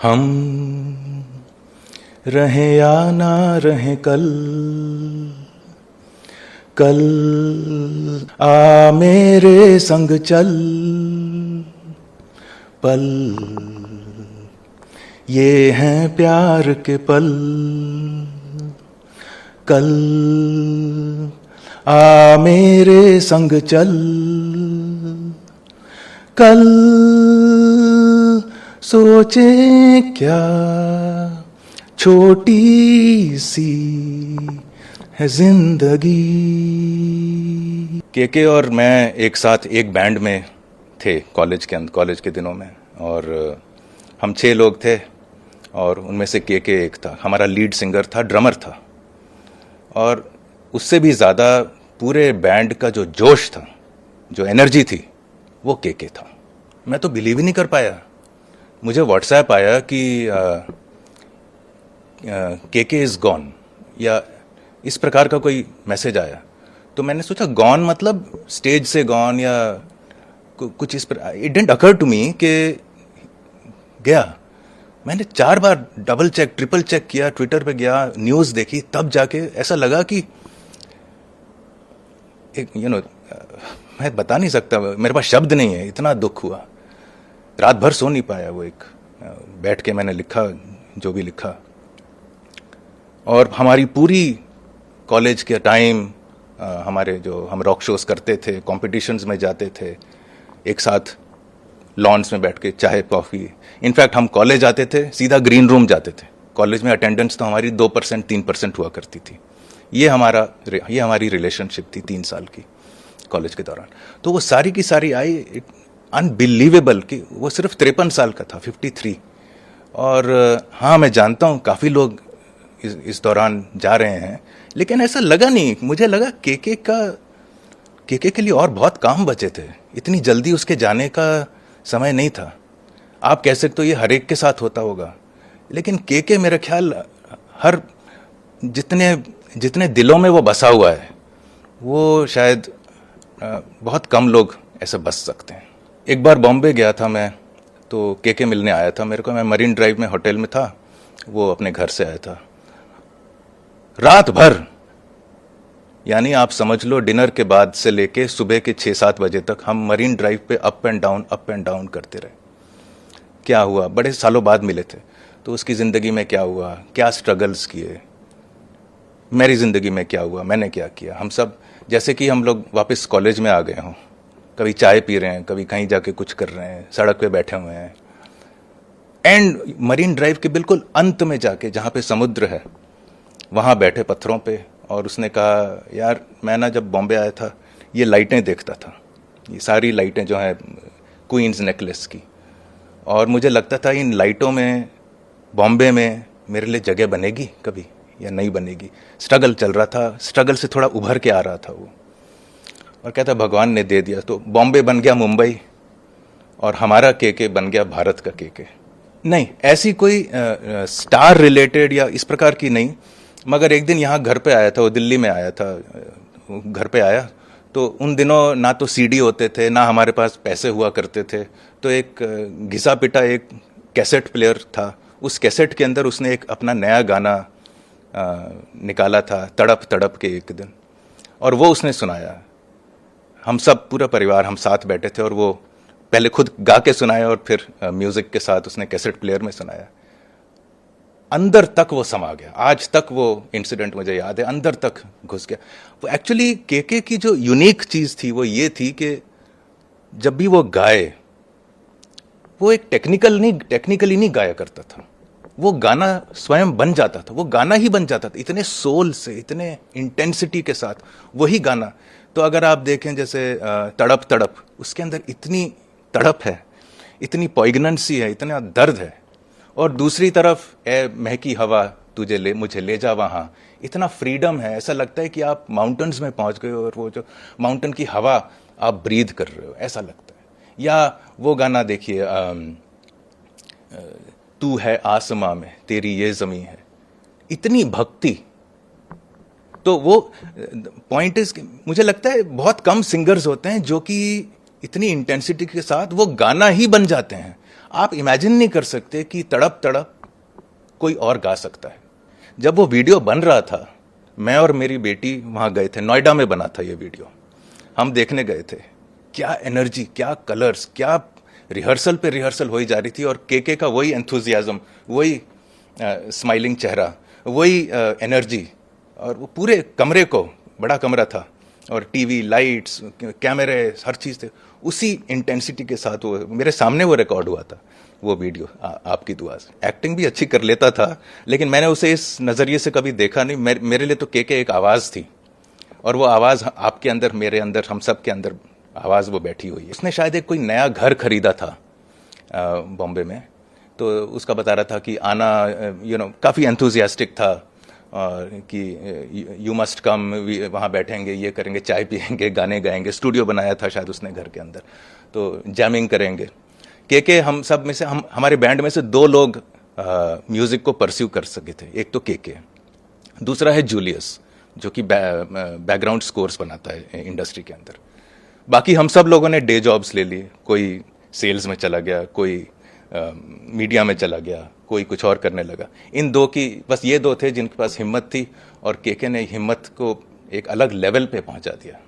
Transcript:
हम रहें या ना रहें कल, कल आ मेरे संग चल, पल ये हैं प्यार के पल, कल आ मेरे संग चल, कल सोचे क्या छोटी सी है जिंदगी। के और मैं एक साथ एक बैंड में थे कॉलेज के दिनों में, और हम 6 लोग थे और उनमें से के एक था, हमारा लीड सिंगर था, ड्रमर था, और उससे भी ज़्यादा पूरे बैंड का जो जोश था, जो एनर्जी थी, वो के था। मैं तो बिलीव ही नहीं कर पाया। मुझे व्हाट्सएप आया कि के इज़ गॉन, या इस प्रकार का कोई मैसेज आया। तो मैंने सोचा गॉन मतलब स्टेज से गॉन या कुछ इस पर। It didn't occur to me कि गया। मैंने 4 बार डबल चेक ट्रिपल चेक किया, ट्विटर पे गया, न्यूज़ देखी, तब जाके ऐसा लगा कि एक मैं बता नहीं सकता, मेरे पास शब्द नहीं है, इतना दुख हुआ। रात भर सो नहीं पाया। वो एक बैठ के मैंने लिखा जो भी लिखा, और हमारी पूरी कॉलेज के टाइम हमारे जो हम रॉक शोज करते थे, कॉम्पिटिशन्स में जाते थे, एक साथ लॉन्स में बैठ के चाय कॉफ़ी। इनफैक्ट हम कॉलेज आते थे, सीधा ग्रीन रूम जाते थे। कॉलेज में अटेंडेंस तो हमारी 2% 3% हुआ करती थी। ये हमारी रिलेशनशिप थी 3 साल की कॉलेज के दौरान। तो वो सारी की सारी आई, अनबिलीवेबल कि वो सिर्फ 53 साल का था, 53। और हाँ, मैं जानता हूँ काफ़ी लोग इस दौरान जा रहे हैं, लेकिन ऐसा लगा नहीं। मुझे लगा के के लिए और बहुत काम बचे थे, इतनी जल्दी उसके जाने का समय नहीं था। आप कह सकते हो ये हर एक के साथ होता होगा, लेकिन के मेरा ख्याल हर जितने दिलों में वो बसा हुआ है, वो शायद बहुत कम लोग ऐसे बस सकते हैं। एक बार बॉम्बे गया था मैं, तो के मिलने आया था मेरे को। मैं मरीन ड्राइव में होटल में था, वो अपने घर से आया था। रात भर, यानी आप समझ लो डिनर के बाद से लेके सुबह के 6-7 बजे तक हम मरीन ड्राइव पे अप एंड डाउन करते रहे। क्या हुआ, बड़े सालों बाद मिले थे, तो उसकी ज़िंदगी में क्या हुआ, क्या स्ट्रगल्स किए, मेरी ज़िंदगी में क्या हुआ, मैंने क्या किया। हम सब जैसे कि हम लोग वापस कॉलेज में आ गए हों, कभी चाय पी रहे हैं, कभी कहीं जाके कुछ कर रहे हैं, सड़क पे बैठे हुए हैं, एंड मरीन ड्राइव के बिल्कुल अंत में जाके जहाँ पे समुद्र है, वहाँ बैठे पत्थरों पे। और उसने कहा, यार मैं ना जब बॉम्बे आया था, ये लाइटें देखता था, ये सारी लाइटें जो हैं क्वींस नेकलेस की, और मुझे लगता था इन लाइटों में बॉम्बे में मेरे लिए जगह बनेगी कभी या नहीं बनेगी। स्ट्रगल चल रहा था, स्ट्रगल से थोड़ा उभर के आ रहा था वो, और कहता भगवान ने दे दिया। तो बॉम्बे बन गया मुंबई, और हमारा के बन गया भारत का के। नहीं, ऐसी कोई स्टार रिलेटेड या इस प्रकार की नहीं, मगर एक दिन यहाँ घर पे आया था, वो दिल्ली में आया था, घर पे आया तो उन दिनों ना तो सीडी होते थे, ना हमारे पास पैसे हुआ करते थे। तो एक घिसा पिटा एक कैसेट प्लेयर था, उस कैसेट के अंदर उसने एक अपना नया गाना निकाला था, तड़प तड़प के एक दिन, और वो उसने सुनाया। हम सब पूरा परिवार हम साथ बैठे थे, और वो पहले खुद गा के सुनाया और फिर म्यूजिक के साथ उसने कैसेट प्लेयर में सुनाया। अंदर तक वो समा गया। आज तक वो इंसिडेंट मुझे याद है, अंदर तक घुस गया वो। एक्चुअली के की जो यूनिक चीज थी वो ये थी कि जब भी वो गाए, वो एक टेक्निकली नहीं गाया करता था, वो गाना स्वयं बन जाता था, वो गाना ही बन जाता था, इतने सोल से, इतने इंटेंसिटी के साथ वही गाना। तो अगर आप देखें जैसे तड़प तड़प, उसके अंदर इतनी तड़प है, इतनी पॉइगनेंसी है, इतना दर्द है, और दूसरी तरफ ए महकी हवा तुझे मुझे ले जा वहाँ, इतना फ्रीडम है। ऐसा लगता है कि आप माउंटेन्स में पहुँच गए और वो जो माउंटेन की हवा आप ब्रीथ कर रहे हो, ऐसा लगता है। या वो गाना देखिए, तू है आसमां में तेरी ये ज़मीं है, इतनी भक्ति। तो वो पॉइंट इज, मुझे लगता है बहुत कम सिंगर्स होते हैं जो कि इतनी इंटेंसिटी के साथ वो गाना ही बन जाते हैं। आप इमेजिन नहीं कर सकते कि तड़प तड़प कोई और गा सकता है। जब वो वीडियो बन रहा था, मैं और मेरी बेटी वहां गए थे, नोएडा में बना था ये वीडियो, हम देखने गए थे। क्या एनर्जी, क्या कलर्स, क्या रिहर्सल पे रिहर्सल हो ही जा रही थी, और केके का वही एंथुजियाज्म, वही स्माइलिंग चेहरा, वही एनर्जी, और वो पूरे कमरे को, बड़ा कमरा था और टीवी, लाइट्स, कैमरे, हर चीज़ थे, उसी इंटेंसिटी के साथ वो मेरे सामने वो रिकॉर्ड हुआ था वो वीडियो। आपकी दुआ से एक्टिंग भी अच्छी कर लेता था, लेकिन मैंने उसे इस नज़रिए से कभी देखा नहीं। मेरे लिए तो केके एक आवाज़ थी, और वो आवाज़ आपके अंदर, मेरे अंदर, हम सब के अंदर आवाज़ वो बैठी हुई है। उसने शायद एक कोई नया घर खरीदा था बॉम्बे में, तो उसका बता रहा था कि आना, काफ़ी एंथुजियास्टिक था, कि यू मस्ट कम, वहाँ बैठेंगे, ये करेंगे, चाय पियेंगे, गाने गाएंगे। स्टूडियो बनाया था शायद उसने घर के अंदर, तो जैमिंग करेंगे। केके हम सब में से, हमारे बैंड में से 2 लोग म्यूज़िक को परस्यू कर सके थे। एक तो केके, दूसरा है जूलियस, जो कि बैकग्राउंड स्कोर्स बनाता है इंडस्ट्री के अंदर। बाकी हम सब लोगों ने डे जॉब्स ले लिए, कोई सेल्स में चला गया, कोई मीडिया में चला गया, कोई कुछ और करने लगा। इन 2 की, बस ये 2 थे जिनके पास हिम्मत थी, और केके ने हिम्मत को एक अलग लेवल पे पहुंचा दिया।